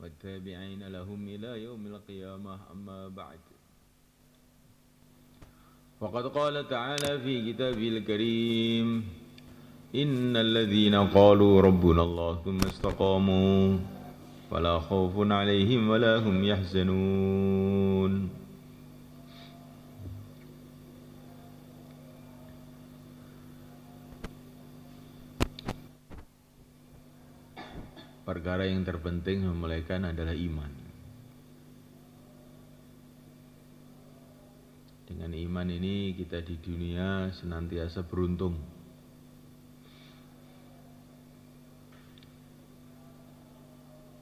والتابعين لهم إلى يوم القيامة أما بعد فقد قال تعالى في كتابه الكريم إن الذين قالوا ربنا الله ثم استقاموا فلا خوف عليهم ولا هم يحزنون. Perkara yang terpenting memulaikan adalah iman. Dengan iman ini kita di dunia senantiasa beruntung.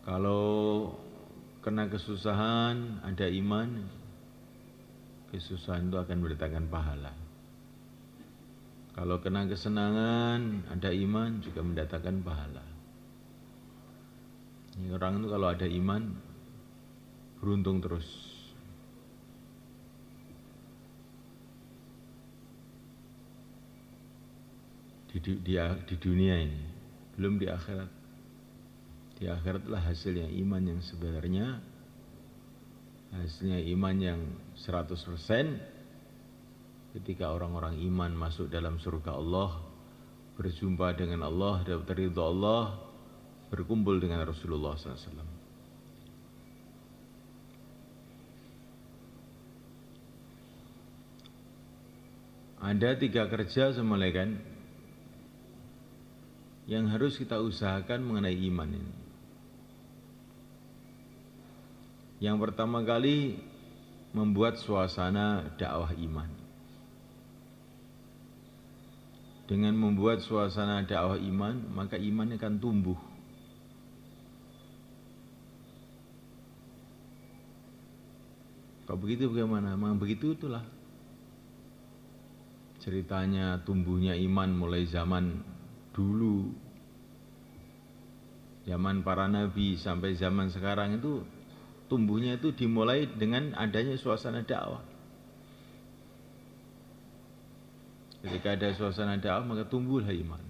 Kalau kena kesusahan ada iman, kesusahan itu akan mendatangkan pahala. Kalau kena kesenangan ada iman juga mendatangkan pahala. Orang itu kalau ada iman beruntung terus. Di dunia ini, belum di akhirat. Di akhiratlah hasilnya iman yang sebenarnya, hasilnya iman yang 100%. Ketika orang-orang iman masuk dalam surga Allah, berjumpa dengan Allah, dapat ridha Allah, berkumpul dengan Rasulullah SAW. Ada 3 kerja semulaikan yang harus kita usahakan mengenai iman ini. Yang pertama kali, membuat suasana dakwah iman. Dengan membuat suasana dakwah iman, maka iman akan tumbuh. Kalau begitu bagaimana? Memang begitu itulah ceritanya tumbuhnya iman mulai zaman dulu, zaman para nabi sampai zaman sekarang itu tumbuhnya itu dimulai dengan adanya suasana dakwah. Ketika ada suasana dakwah maka tumbuhlah iman.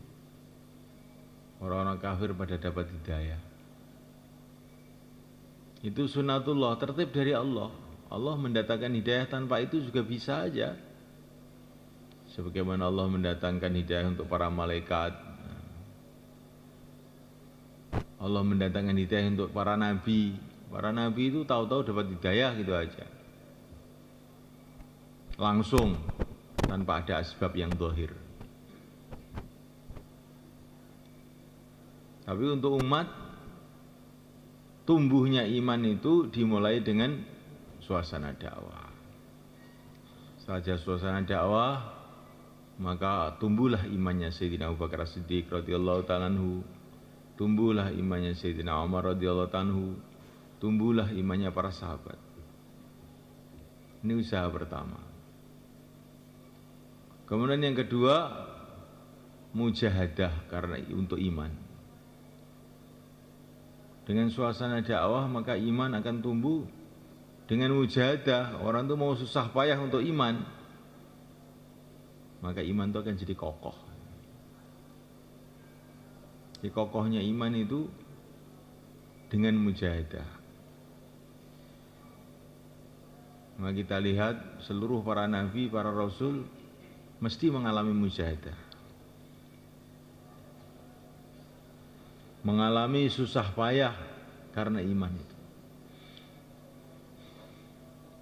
Orang-orang kafir pada dapat hidayah. Itu sunnatullah, tertib dari Allah. Allah mendatangkan hidayah tanpa itu juga bisa aja. Sebagaimana Allah mendatangkan hidayah untuk para malaikat, Allah mendatangkan hidayah untuk para nabi. Para nabi itu tahu-tahu dapat hidayah gitu aja, langsung, tanpa ada asbab yang zahir. Tapi untuk umat, tumbuhnya iman itu dimulai dengan suasana dakwah. Saja suasana dakwah, maka tumbuhlah imannya Sayyidina Abu Bakar As-Siddiq radhiyallahu ta'ala anhu, tumbuhlah imannya Sayyidina Umar radhiyallahu ta'ala anhu, tumbuhlah imannya para sahabat. Ini usaha pertama. Kemudian yang kedua, mujahadah karena untuk iman. Dengan suasana dakwah maka iman akan tumbuh. Dengan mujahadah, orang itu mau susah payah untuk iman, maka iman itu akan jadi kokoh. Jadi kokohnya iman itu dengan mujahadah. Maka kita lihat seluruh para nabi, para rasul mesti mengalami mujahadah, mengalami susah payah karena iman itu.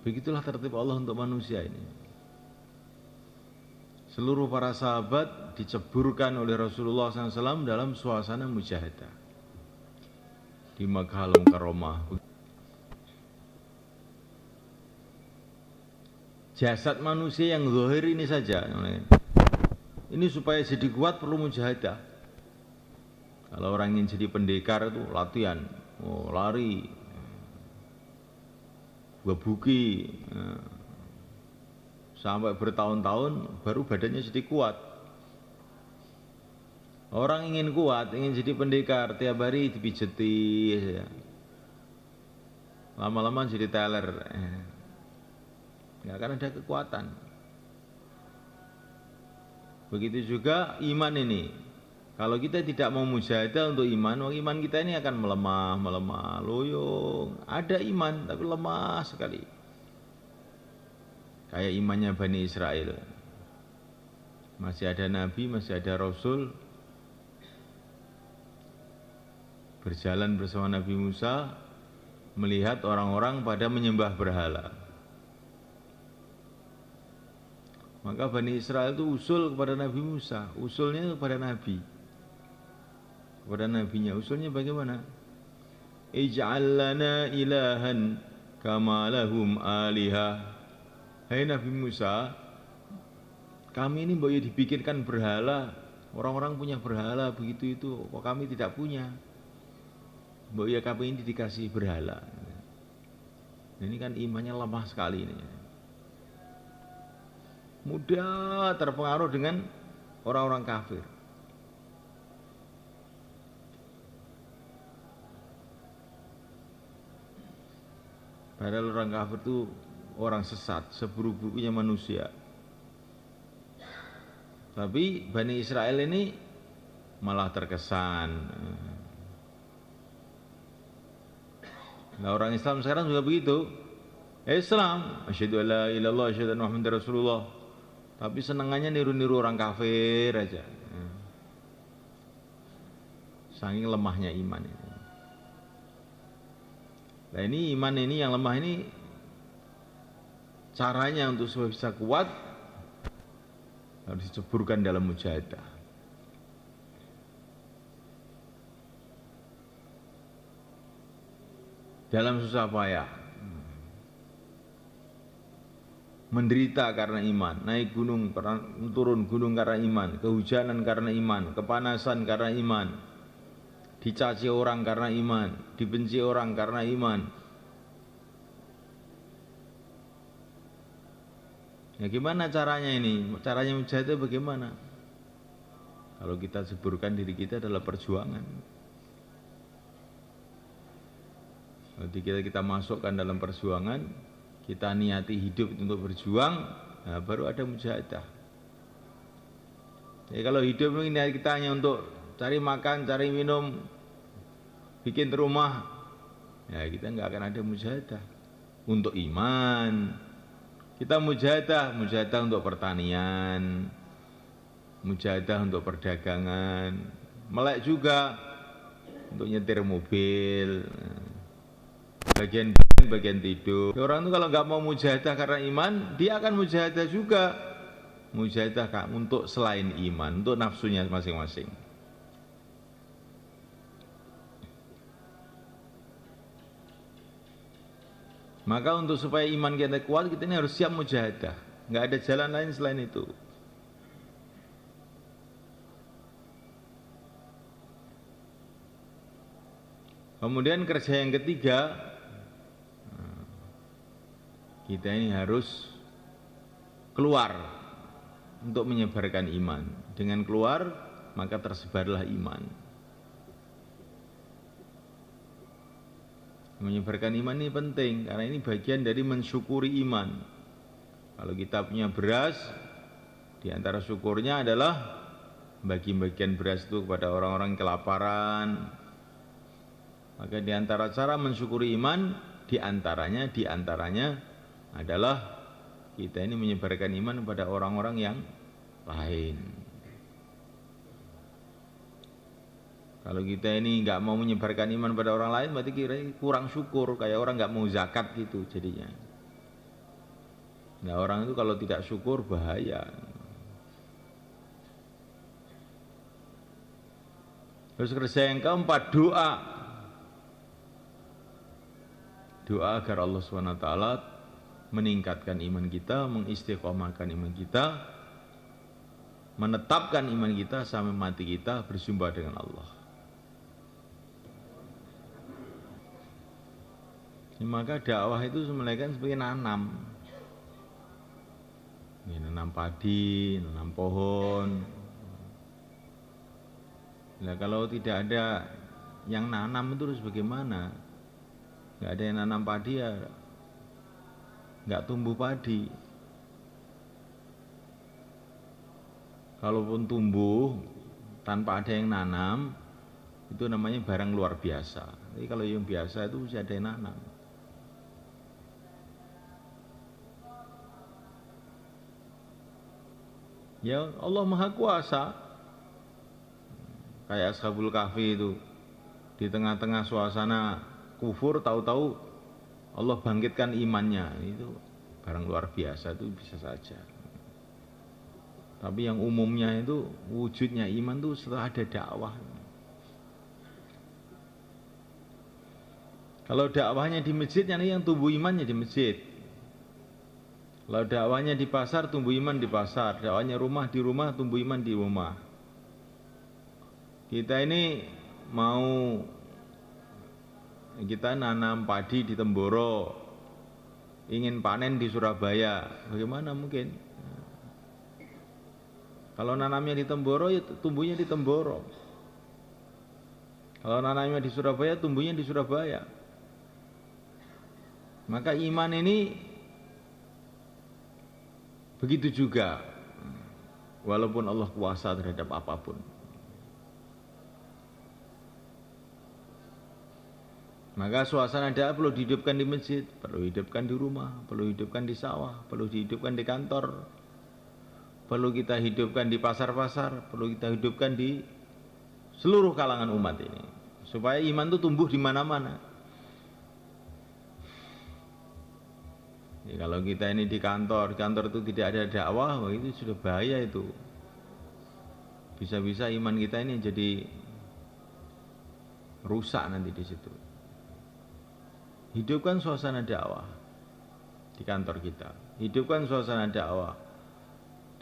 Begitulah tertib Allah untuk manusia ini. Seluruh para sahabat diceburkan oleh Rasulullah SAW dalam suasana mujahadah di Makkah Al-Mukarramah. Jasad manusia yang zahir ini saja, ini supaya jadi kuat perlu mujahadah. Kalau orang ingin jadi pendekar itu latihan, lari, gebuki, sampai bertahun-tahun baru badannya jadi kuat. Orang ingin kuat, ingin jadi pendekar, tiap hari dipijeti, lama-lama jadi teler, nggak akan ada kekuatan. Begitu juga iman ini, Kalau kita tidak mau mujahadah untuk iman, iman kita ini akan melemah, loyong. Ada iman tapi lemah sekali. Kayak imannya Bani Israel. Masih ada nabi, masih ada rasul. Berjalan bersama Nabi Musa, melihat orang-orang pada menyembah berhala. Maka Bani Israel itu usul kepada Nabi Musa, usulnya kepada Nabi. Kepada nabinya, usulnya bagaimana? Ij'al lana ilahan kama lahum alihah. Hai Nabi Musa, kami ini boleh dibikinkan berhala. Orang-orang punya berhala begitu itu, kok kami tidak punya? Boleh kami ini dikasih berhala. Ini kan imannya lemah sekali ini. Mudah terpengaruh dengan orang-orang kafir. Padahal orang kafir itu orang sesat, seburuk-buruknya manusia. Tapi Bani Israel ini malah terkesan. Nah, orang Islam sekarang juga begitu. Islam, asyhadu alla ilaha illallah, asyhadu anna Muhammadar Rasulullah. Tapi senangannya niru-niru orang kafir aja. Saking lemahnya iman ini. Nah ini iman ini yang lemah ini, caranya untuk supaya bisa kuat harus diceburkan dalam mujahadah. Dalam susah payah, menderita karena iman, naik gunung, turun gunung karena iman, kehujanan karena iman, kepanasan karena iman, dicaci orang karena iman, dibenci orang karena iman. Ya gimana caranya ini? Caranya mujahadah bagaimana? Kalau kita ceburkan diri kita adalah perjuangan. Kalau kita masukkan dalam perjuangan, kita niati hidup untuk berjuang, nah baru ada mujahadah. Jadi kalau hidup ini kita hanya untuk cari makan, cari minum, bikin rumah, ya kita nggak akan ada mujahadah. Untuk iman, kita mujahadah untuk pertanian, mujahadah untuk perdagangan, melek juga untuk nyetir mobil, bagian tidur. Orang itu kalau nggak mau mujahadah karena iman, dia akan mujahadah juga, mujahadah untuk selain iman, untuk nafsunya masing-masing. Maka untuk supaya iman kita kuat, kita ini harus siap mujahadah. Nggak ada jalan lain selain itu. Kemudian kerja yang ketiga, kita ini harus keluar untuk menyebarkan iman. Dengan keluar, maka tersebarlah iman. Menyebarkan iman ini penting, karena ini bagian dari mensyukuri iman. Kalau kita punya beras, di antara syukurnya adalah bagi-bagian beras itu kepada orang-orang kelaparan. Maka di antara cara mensyukuri iman, di antaranya adalah kita ini menyebarkan iman kepada orang-orang yang lain. Kalau kita ini nggak mau menyebarkan iman pada orang lain, berarti kira kurang syukur, kayak orang nggak mau zakat gitu jadinya. Nah orang itu kalau tidak syukur bahaya. Terus kerja yang keempat, doa. Doa agar Allah SWT meningkatkan iman kita, mengistiqomahkan iman kita, menetapkan iman kita sampai mati kita berjumpa dengan Allah. Maka dakwah itu sebenarnya sebagai nanam. Ini nanam padi, nanam pohon. Nah kalau tidak ada yang nanam itu harus bagaimana? Nggak ada yang nanam padi ya nggak tumbuh padi. Kalaupun tumbuh tanpa ada yang nanam, itu namanya barang luar biasa. Tapi kalau yang biasa itu mesti ada yang nanam. Ya Allah Maha Kuasa. Kayak Ashabul Kahfi itu, di tengah-tengah suasana kufur, tahu-tahu Allah bangkitkan imannya. Itu barang luar biasa, itu bisa saja. Tapi yang umumnya itu wujudnya iman itu setelah ada dakwah. Kalau dakwahnya di masjid, yang tumbuh imannya di masjid. Kalau dakwahnya di pasar, tumbuh iman di pasar. Dakwahnya di rumah, tumbuh iman di rumah. Kita ini kita nanam padi di Temboro, ingin panen di Surabaya, bagaimana mungkin? Kalau nanamnya di Temboro, ya tumbuhnya di Temboro. Kalau nanamnya di Surabaya, tumbuhnya di Surabaya. Maka iman ini begitu juga, walaupun Allah kuasa terhadap apapun. Maka suasana dakwah perlu dihidupkan di masjid, perlu dihidupkan di rumah, perlu dihidupkan di sawah, perlu dihidupkan di kantor, perlu kita hidupkan di pasar-pasar, perlu kita hidupkan di seluruh kalangan umat ini, supaya iman itu tumbuh di mana-mana. Ya, kalau kita ini di kantor itu tidak ada dakwah, itu sudah bahaya itu. Bisa-bisa iman kita ini jadi rusak nanti di situ. Hidupkan suasana dakwah di kantor kita, hidupkan suasana dakwah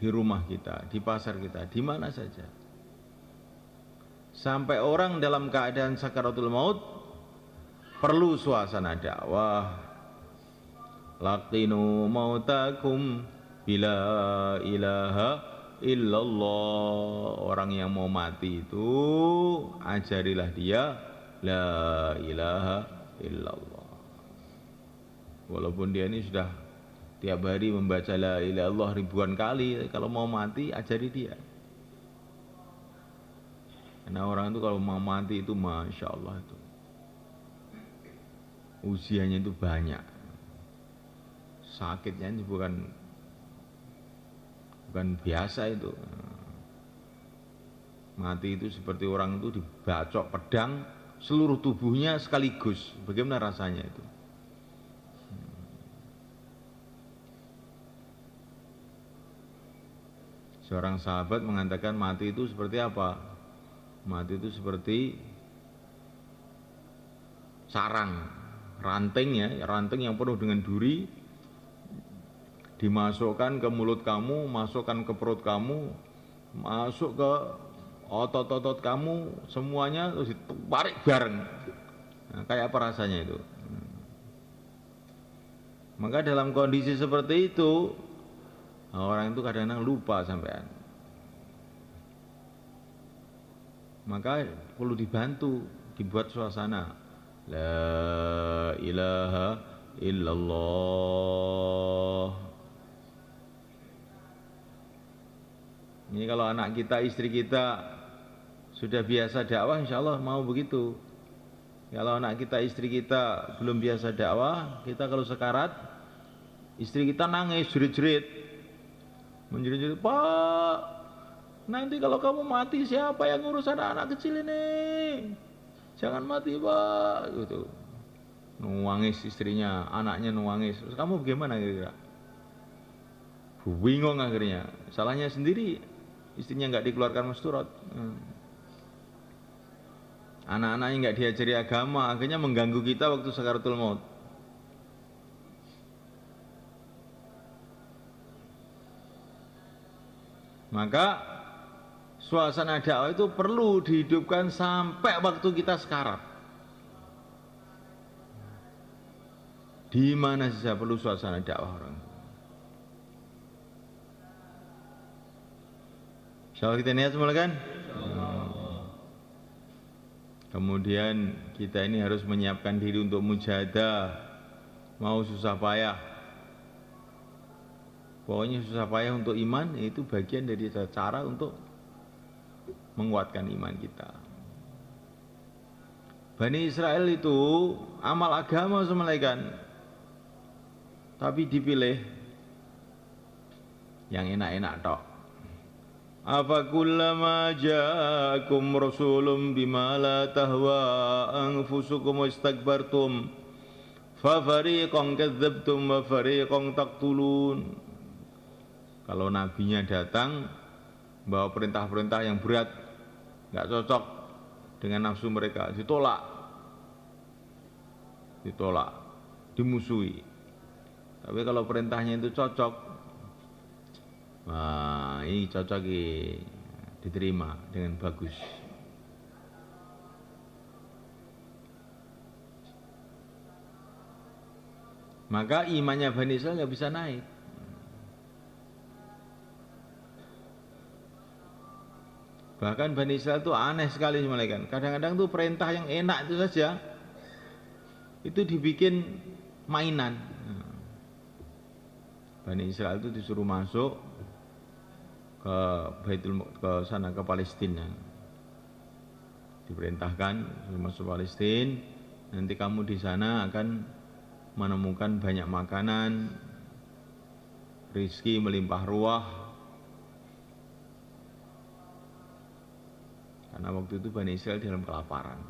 di rumah kita, di pasar kita, di mana saja. Sampai orang dalam keadaan sakaratul maut perlu suasana dakwah. Laqinu mautakum bila ilaha illallah. Orang yang mau mati itu ajarilah dia la ilaha illallah. Walaupun dia ini sudah tiap hari membaca la ilaha illallah ribuan kali, kalau mau mati ajari dia. Karena orang itu kalau mau mati itu Masya Allah itu usianya itu banyak, sakitnya itu bukan biasa itu. Mati itu seperti orang itu dibacok pedang seluruh tubuhnya sekaligus. Bagaimana rasanya itu? Seorang sahabat mengatakan mati itu seperti apa? Mati itu seperti sarang, ranting yang penuh dengan duri, dimasukkan ke mulut kamu, masukkan ke perut kamu, masuk ke otot-otot kamu, semuanya terus ditarik bareng. Nah, kayak apa rasanya itu? Maka dalam kondisi seperti itu, orang itu kadang-kadang lupa sampean. Maka perlu dibantu, dibuat suasana la ilaha illallah. Ini kalau anak kita, istri kita sudah biasa dakwah, insya Allah mau begitu. Kalau anak kita, istri kita belum biasa dakwah, kita kalau sekarat, istri kita nangis, jerit-jerit, menjerit-jerit, Pak, nanti kalau kamu mati siapa yang ngurus anak-anak kecil ini? Jangan mati Pak, gitu. Nuangis istrinya, anaknya nuangis. Terus kamu bagaimana kira-kira? Bingung akhirnya. Salahnya sendiri, istrinya nggak dikeluarkan masturat. Anak-anaknya nggak diajari agama, akhirnya mengganggu kita waktu sakaratul maut. Maka suasana dakwah itu perlu dihidupkan sampai waktu kita sekarat. Di mana saja perlu suasana dakwah orang. Insyaallah kita niat semula kan? Kemudian kita ini harus menyiapkan diri untuk mujahadah, mau susah payah. Pokoknya susah payah untuk iman itu bagian dari cara untuk menguatkan iman kita. Bani Israel itu amal agama semalekan, tapi dipilih yang enak-enak tok. Afa kullama ja'akum rasulun bima la tahwa anfusukum wastakbartum fa fariqan kadzdzabtum wa fariqan taqtulun. Kalau nabinya datang bawa perintah-perintah yang berat, enggak cocok dengan nafsu mereka, ditolak, dimusuhi. Tapi kalau perintahnya itu cocok, wah, ini cocok, diterima dengan bagus. Maka imannya Bani Israil nggak bisa naik. Bahkan Bani Israil itu aneh sekali semalekan. Kadang-kadang tuh perintah yang enak itu saja itu dibikin mainan. Bani Israil itu disuruh masuk ke sana, ke Palestina. Diperintahkan masuk Palestina, nanti kamu di sana akan menemukan banyak makanan, rezeki melimpah ruah. Karena waktu itu Bani Israil dalam kelaparan.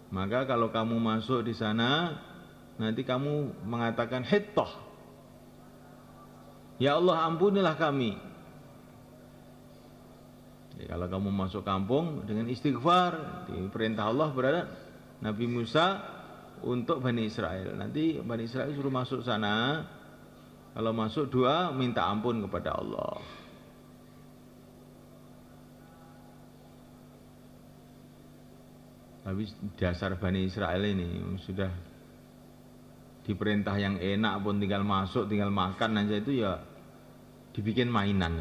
Maka kalau kamu masuk di sana, nanti kamu mengatakan hittah, ya Allah ampunilah kami. Jadi kalau kamu masuk kampung dengan istighfar, di perintah Allah berada Nabi Musa untuk Bani Israil. Nanti Bani Israil suruh masuk sana, kalau masuk doa minta ampun kepada Allah. Tapi dasar Bani Israil ini sudah diperintah yang enak pun tinggal masuk, tinggal makan aja itu ya dibikin mainan.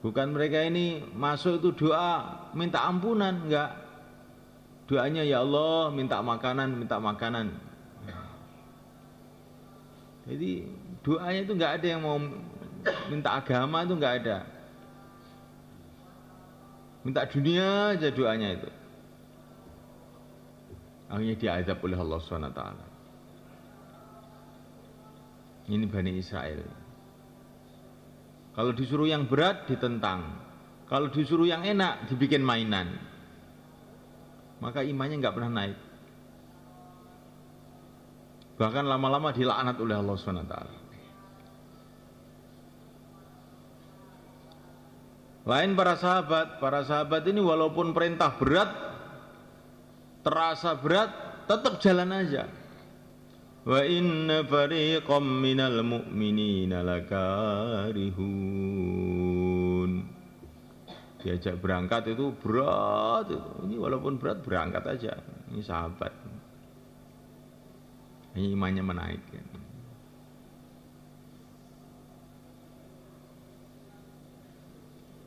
Bukan mereka ini masuk itu doa minta ampunan, enggak. Doanya ya Allah minta makanan. Jadi doanya itu enggak ada yang mau minta agama, itu enggak ada. Minta dunia aja doanya itu. Akhirnya diazab oleh Allah SWT. Ini Bani Israel. Kalau disuruh yang berat ditentang, kalau disuruh yang enak dibikin mainan. Maka imannya enggak pernah naik. Bahkan lama-lama dilaknat oleh Allah SWT. Lain para sahabat ini walaupun perintah berat, terasa berat, tetap jalan aja. Wa inna fariqam minal mu'minina lakarihun. Diajak berangkat itu berat itu. Ini walaupun berat berangkat aja. Ini sahabat. Ini imannya menaik.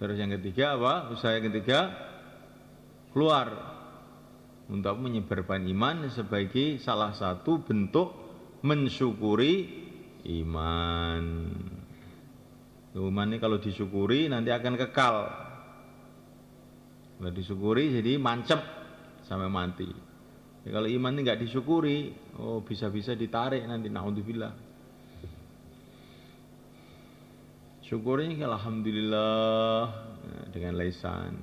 Terus yang ketiga apa? Usaha yang ketiga keluar untuk menyebarkan iman sebagai salah satu bentuk mensyukuri iman. Iman ini kalau disyukuri nanti akan kekal. Kalau disyukuri jadi mancep sampai mati. Ya, kalau iman ini nggak disyukuri, bisa-bisa ditarik nanti, naudzubillah. Syukurnya alhamdulillah dengan lisan,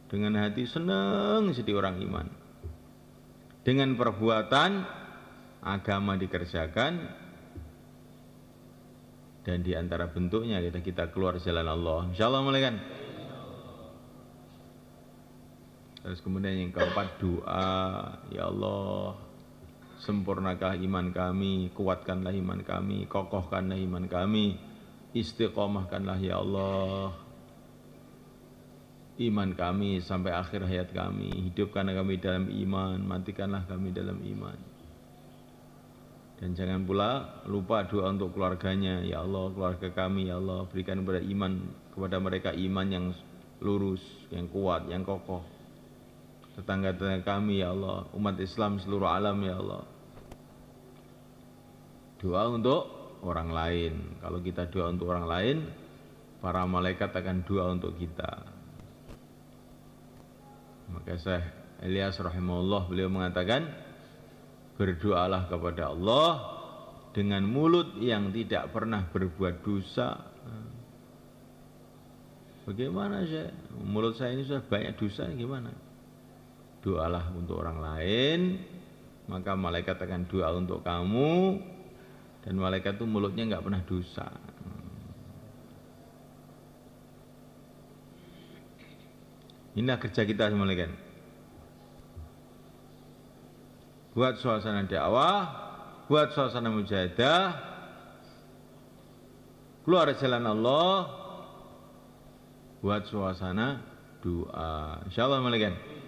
dengan hati senang jadi orang iman. Dengan perbuatan agama dikerjakan, dan di antara bentuknya kita keluar jalan Allah. Insyaallah mulai kan. Terus kemudian yang keempat doa, ya Allah sempurnakanlah iman kami, kuatkanlah iman kami, kokohkanlah iman kami, istiqomahkanlah ya Allah iman kami sampai akhir hayat kami, hidupkanlah kami dalam iman, matikanlah kami dalam iman. Dan jangan pula lupa doa untuk keluarganya, ya Allah keluarga kami ya Allah berikan kepada mereka iman yang lurus, yang kuat, yang kokoh. Tetangga-tetangga kami ya Allah, umat Islam seluruh alam ya Allah. Doa untuk orang lain. Kalau kita doa untuk orang lain, para malaikat akan doa untuk kita. Maka Syekh Ilyas rahimahullah beliau mengatakan, berdoalah kepada Allah dengan mulut yang tidak pernah berbuat dosa. Bagaimana Syekh? Mulut saya ini sudah banyak dosa, gimana? Doalah untuk orang lain, maka malaikat akan doa untuk kamu, dan malaikat itu mulutnya nggak pernah dosa. Inilah kerja kita malaikat. Buat suasana dakwah, buat suasana mujahadah, keluar jalan Allah, buat suasana doa. Insyaallah malaikat.